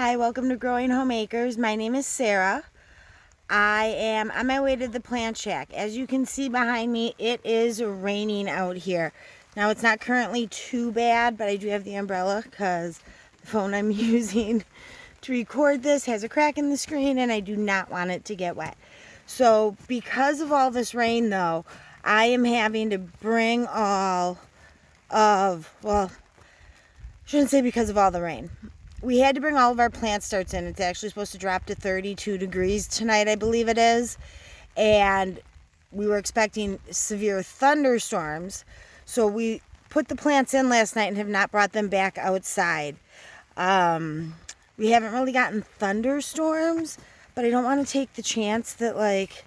Hi, welcome to Growing Home Acres. My name is Sarah. I am on my way to the plant shack. As you can see behind me, it is raining out here. Now it's not currently too bad, but I do have the umbrella because the phone I'm using to record this has a crack in the screen and I do not want it to get wet. So because of all this rain though, I am having to bring all of, well, I shouldn't say because of all the rain. We had to bring all of our plant starts in. It's actually supposed to drop to 32 degrees tonight, I believe it is. And we were expecting severe thunderstorms. So we put the plants in last night and have not brought them back outside. We haven't really gotten thunderstorms, but I don't want to take the chance that like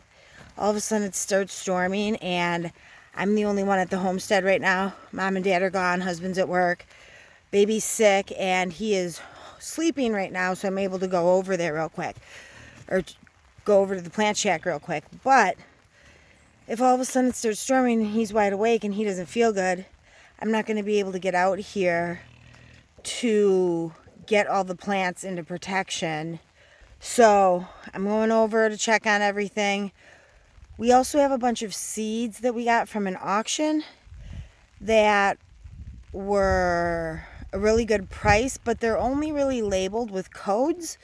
all of a sudden it starts storming and I'm the only one at the homestead right now. Mom and dad are gone, husband's at work, baby's sick, and he is sleeping right now, so I'm able to go over there real quick, or go over to the plant shack real quick. But if all of a sudden it starts storming and he's wide awake and he doesn't feel good, I'm not going to be able to get out here to get all the plants into protection. So I'm going over to check on everything. We also have a bunch of seeds that we got from an auction that were a really good price, but they're only really labeled with codes.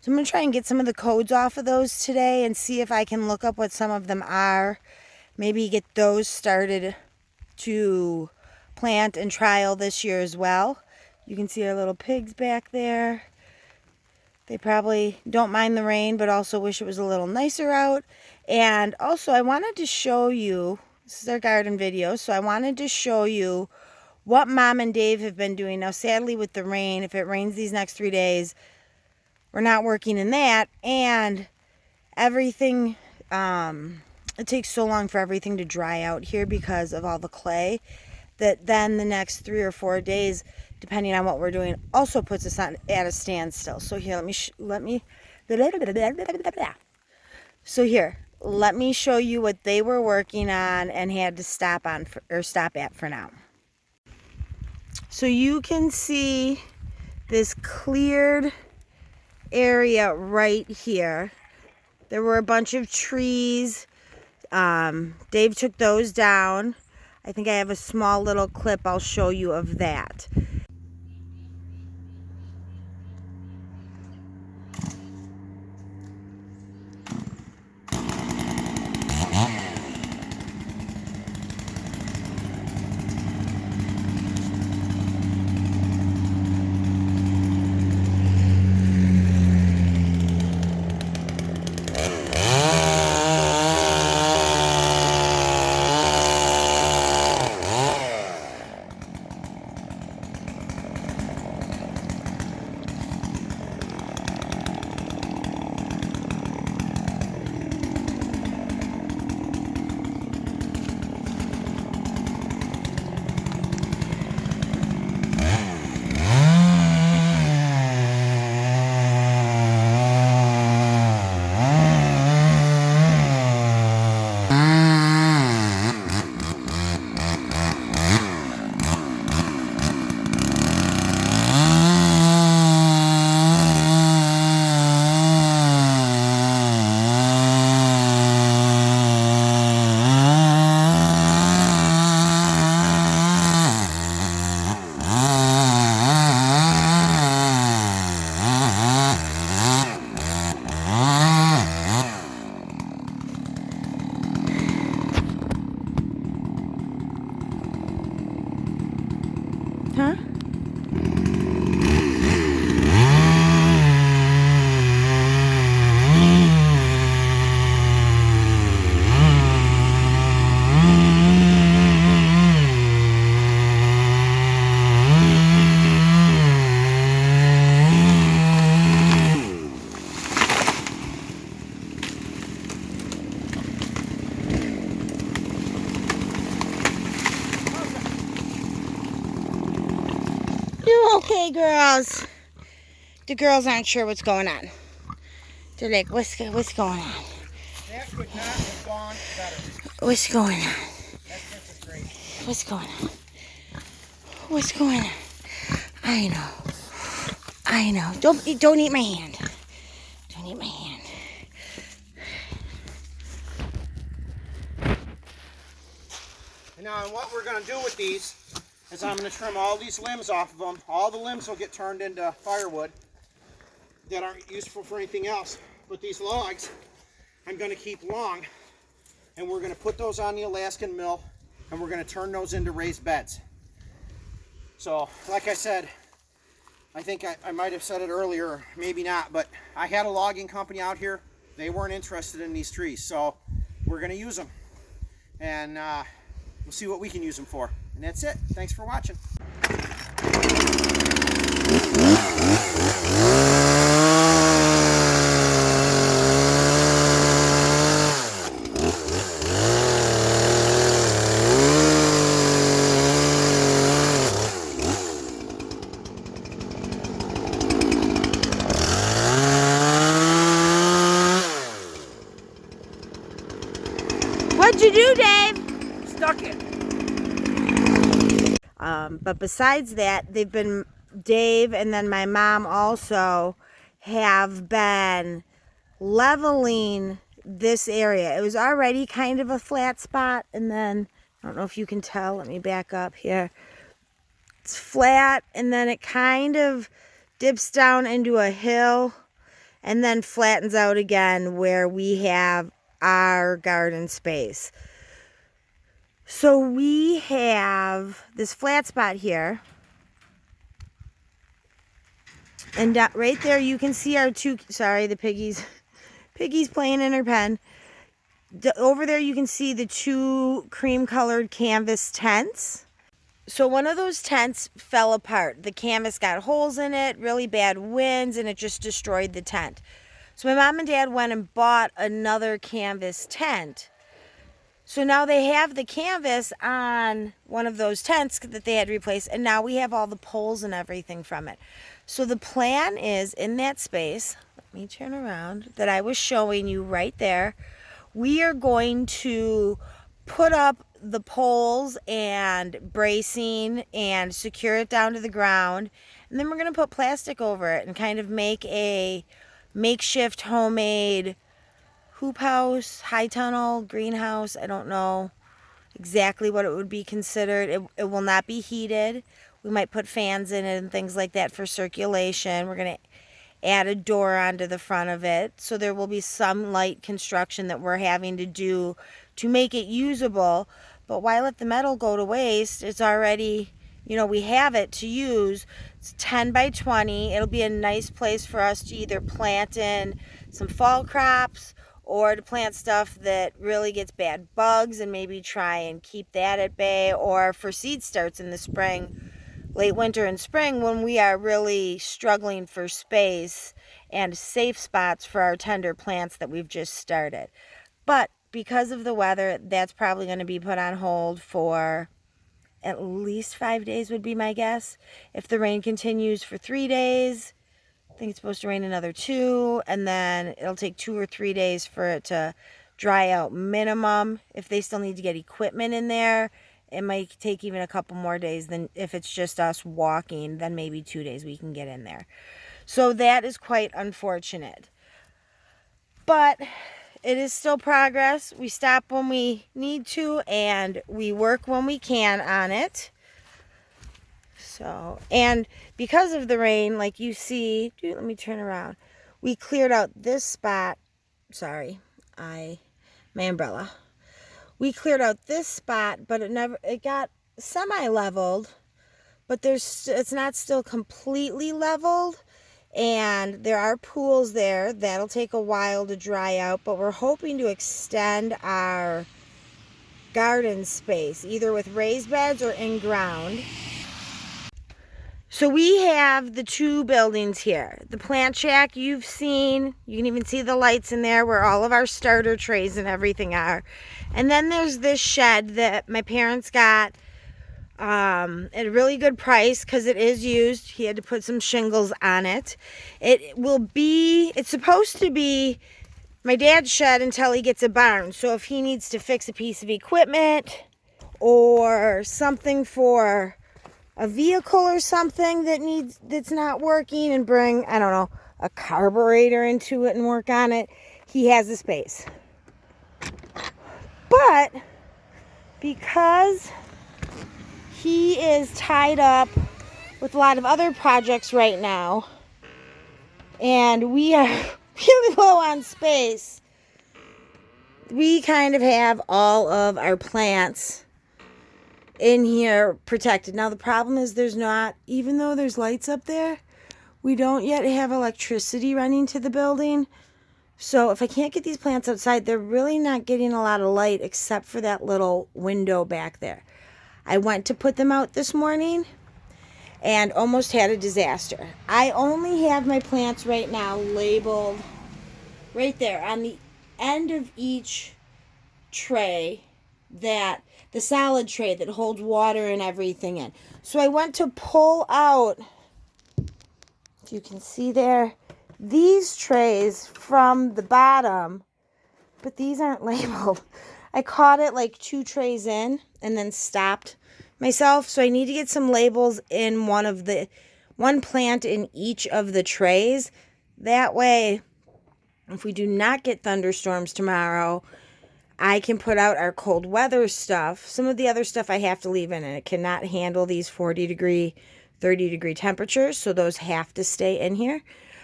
So I'm going to try and get some of the codes off of those today and see if I can look up what some of them are. Maybe get those started to plant and trial this year as well. You can see our little pigs back there. They probably don't mind the rain, but also wish it was a little nicer out. And also I wanted to show you, this is our garden video, so I wanted to show you what Mom and Dave have been doing. Now, sadly, with the rain, if it rains these next 3 days, we're not working in that. And everything, it takes so long for everything to dry out here because of all the clay, that then the next 3 or 4 days, depending on what we're doing, also puts us at a standstill. So here, let me show you what they were working on and had to stop at for now. So you can see this cleared area right here. There were a bunch of trees. Dave took those down. I think I have a small little clip I'll show you of that. Huh? You okay, girls? The girls aren't sure what's going on. They're like, what's going on? That would not have gone better. What's going on? That's just great. What's going on? What's going on? I know. I know. Don't eat my hand. Don't eat my hand. And now what we're going to do with these is I'm going to trim all these limbs off of them. All the limbs will get turned into firewood that aren't useful for anything else. But these logs I'm going to keep long, and we're going to put those on the Alaskan mill, and we're going to turn those into raised beds. So, like I said, I think I might have said it earlier, maybe not, but I had a logging company out here. They weren't interested in these trees, so we're going to use them. And we'll see what we can use them for. And that's it. Thanks for watching. What'd you do, Dave? Stuck it. But besides that, Dave and then my mom also have been leveling this area. It was already kind of a flat spot, and then, I don't know if you can tell, let me back up here. It's flat, and then it kind of dips down into a hill, and then flattens out again where we have our garden space. So we have this flat spot here, and right there you can see our two, sorry, the piggy's playing in her pen. Over there you can see the two cream colored canvas tents. So one of those tents fell apart. The canvas got holes in it, really bad winds, and it just destroyed the tent. So my mom and dad went and bought another canvas tent. So now they have the canvas on one of those tents that they had replaced, and now we have all the poles and everything from it. So the plan is, in that space, let me turn around, that I was showing you right there, we are going to put up the poles and bracing and secure it down to the ground, and then we're going to put plastic over it and kind of make a makeshift homemade hoop house, high tunnel, greenhouse. I don't know exactly what it would be considered. It will not be heated. We might put fans in it and things like that for circulation. We're going to add a door onto the front of it. So there will be some light construction that we're having to do to make it usable. But why let the metal go to waste? It's already, we have it to use. It's 10 by 20. It'll be a nice place for us to either plant in some fall crops or to plant stuff that really gets bad bugs and maybe try and keep that at bay, or for seed starts in the spring, late winter and spring, when we are really struggling for space and safe spots for our tender plants that we've just started. But because of the weather, that's probably going to be put on hold for at least 5 days would be my guess. If the rain continues for 3 days, I think it's supposed to rain another 2, and then it'll take 2 or 3 days for it to dry out minimum. If they still need to get equipment in there, it might take even a couple more days. Than if it's just us walking, then maybe 2 days we can get in there. So that is quite unfortunate. But it is still progress. We stop when we need to, and we work when we can on it. So, and because of the rain, like you see, let me turn around. We cleared out this spot. Sorry, my umbrella. We cleared out this spot, but it got semi-leveled, but it's not still completely leveled. And there are pools there. That'll take a while to dry out, but we're hoping to extend our garden space, either with raised beds or in ground. So we have the two buildings here. The plant shack you've seen. You can even see the lights in there where all of our starter trays and everything are. And then there's this shed that my parents got at a really good price because it is used. He had to put some shingles on it. It's supposed to be my dad's shed until he gets a barn. So if he needs to fix a piece of equipment or something for a vehicle or something that's not working and bring, I don't know, a carburetor into it and work on it, he has the space. But because he is tied up with a lot of other projects right now, and we are really low on space, we kind of have all of our plants in here protected. Now the problem is there's not, even though there's lights up there, we don't yet have electricity running to the building. So if I can't get these plants outside, they're really not getting a lot of light except for that little window back there. I went to put them out this morning and almost had a disaster. I only have my plants right now labeled right there on the end of each tray, that the solid tray that holds water and everything in. So I went to pull out, if you can see there, these trays from the bottom, but these aren't labeled. I caught it like 2 trays in and then stopped myself. So I need to get some labels in one plant in each of the trays. That way, if we do not get thunderstorms tomorrow, I can put out our cold weather stuff. Some of the other stuff I have to leave in, and it cannot handle these 40-degree, 30-degree temperatures, so those have to stay in here.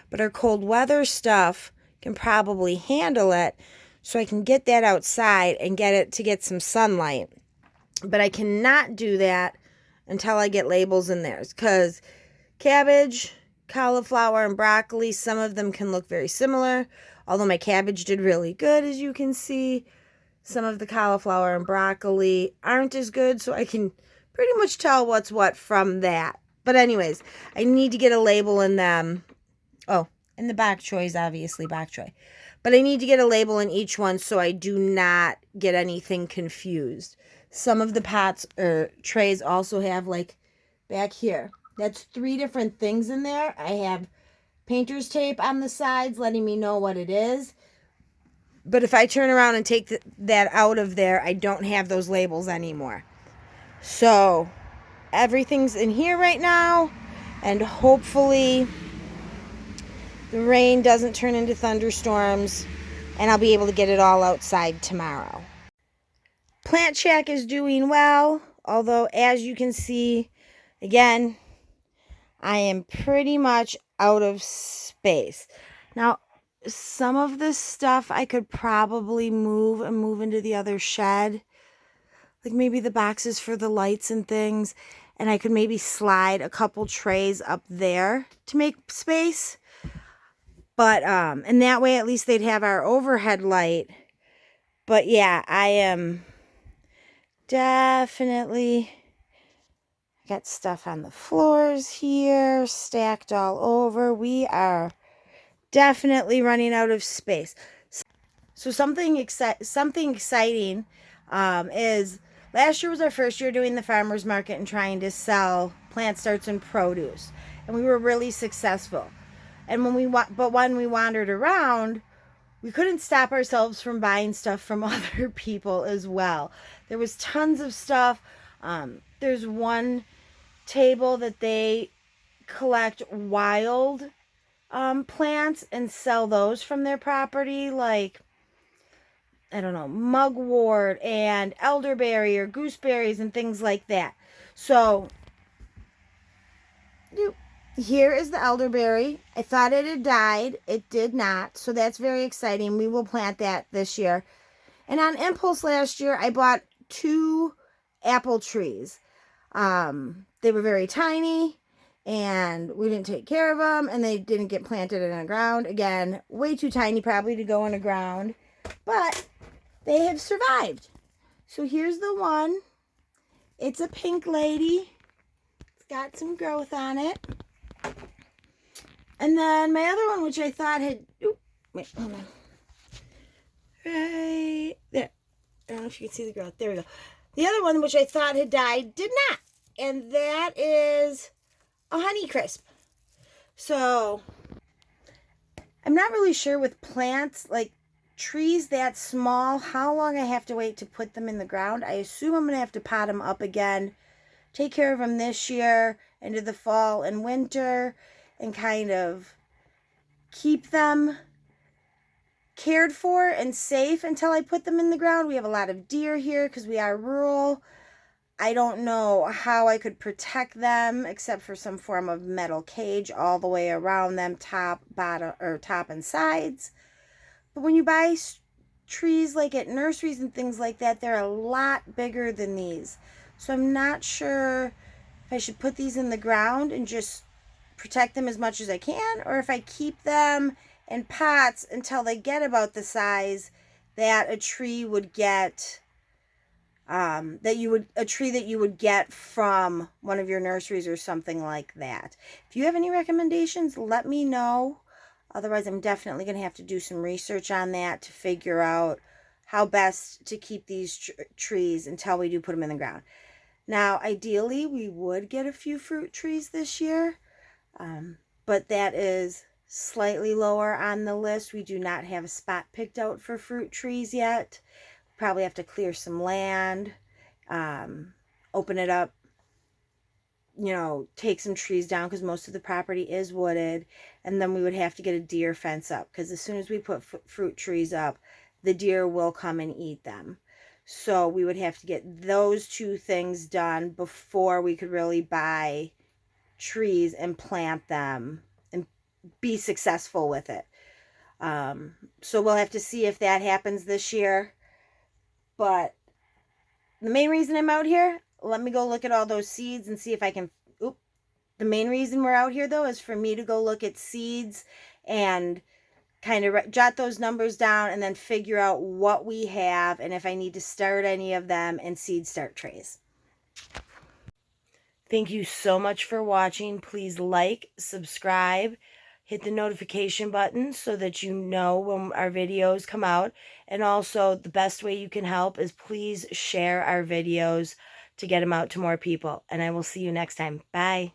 But our cold weather stuff can probably handle it, so I can get that outside and get it to get some sunlight. But I cannot do that until I get labels in there, because cabbage, cauliflower, and broccoli, some of them can look very similar. Although my cabbage did really good, as you can see, some of the cauliflower and broccoli aren't as good, so I can pretty much tell what's what from that. But anyways, I need to get a label in them. Oh, and the bok choy is obviously bok choy. But I need to get a label in each one so I do not get anything confused. Some of the pots or trays also have, like, back here, that's 3 different things in there. I have painter's tape on the sides letting me know what it is. But if I turn around and take that out of there, I don't have those labels anymore. So everything's in here right now, and hopefully the rain doesn't turn into thunderstorms, and I'll be able to get it all outside tomorrow. Plant Shack is doing well, although as you can see, again, I am pretty much out of space. Now, some of this stuff I could probably move into the other shed. Like maybe the boxes for the lights and things. And I could maybe slide a couple trays up there to make space. But, and that way at least they'd have our overhead light. But yeah, I am definitely got stuff on the floors here, stacked all over. We are definitely running out of space. So something exciting is last year was our first year doing the farmers market and trying to sell plant starts and produce, and we were really successful. And when we wandered around, we couldn't stop ourselves from buying stuff from other people as well. There was tons of stuff. There's one table that they collect wild plants and sell those from their property, like, I don't know, mugwort and elderberry or gooseberries and things like that. So here is the elderberry. I thought it had died. It did not. So that's very exciting. We will plant that this year. And on impulse last year, I bought 2 apple trees. They were very tiny, and we didn't take care of them, and they didn't get planted in the ground. Again, way too tiny probably to go in the ground, but they have survived. So here's the one. It's a pink lady. It's got some growth on it. And then my other one, which I thought had, wait, hold on. Right there. I don't know if you can see the growth. There we go. The other one, which I thought had died, did not. And that is a Honeycrisp. So I'm not really sure with plants, like trees that small, how long I have to wait to put them in the ground. I assume I'm going to have to pot them up again take care of them this year into the fall and winter and kind of keep them cared for and safe until I put them in the ground. We have a lot of deer here because we are rural. I don't know how I could protect them except for some form of metal cage all the way around them, top, bottom, or top and sides. But when you buy trees like at nurseries and things like that, they're a lot bigger than these. So I'm not sure if I should put these in the ground and just protect them as much as I can, or if I keep them in pots until they get about the size that a tree would get, a tree that you would get from one of your nurseries or something like that. If you have any recommendations, let me know. Otherwise, I'm definitely going to have to do some research on that to figure out how best to keep these trees until we do put them in the ground. Now, ideally, we would get a few fruit trees this year, but that is slightly lower on the list. We do not have a spot picked out for fruit trees yet. Probably have to clear some land, open it up, take some trees down because most of the property is wooded, and then we would have to get a deer fence up because as soon as we put fruit trees up, the deer will come and eat them. So we would have to get those two things done before we could really buy trees and plant them and be successful with it. So we'll have to see if that happens this year. But the main reason I'm out here, let me go look at all those seeds and see if I can. The main reason we're out here, though, is for me to go look at seeds and kind of jot those numbers down and then figure out what we have and if I need to start any of them in seed start trays. Thank you so much for watching. Please like, subscribe, hit the notification button so that you know when our videos come out. And also, the best way you can help is please share our videos to get them out to more people. And I will see you next time. Bye.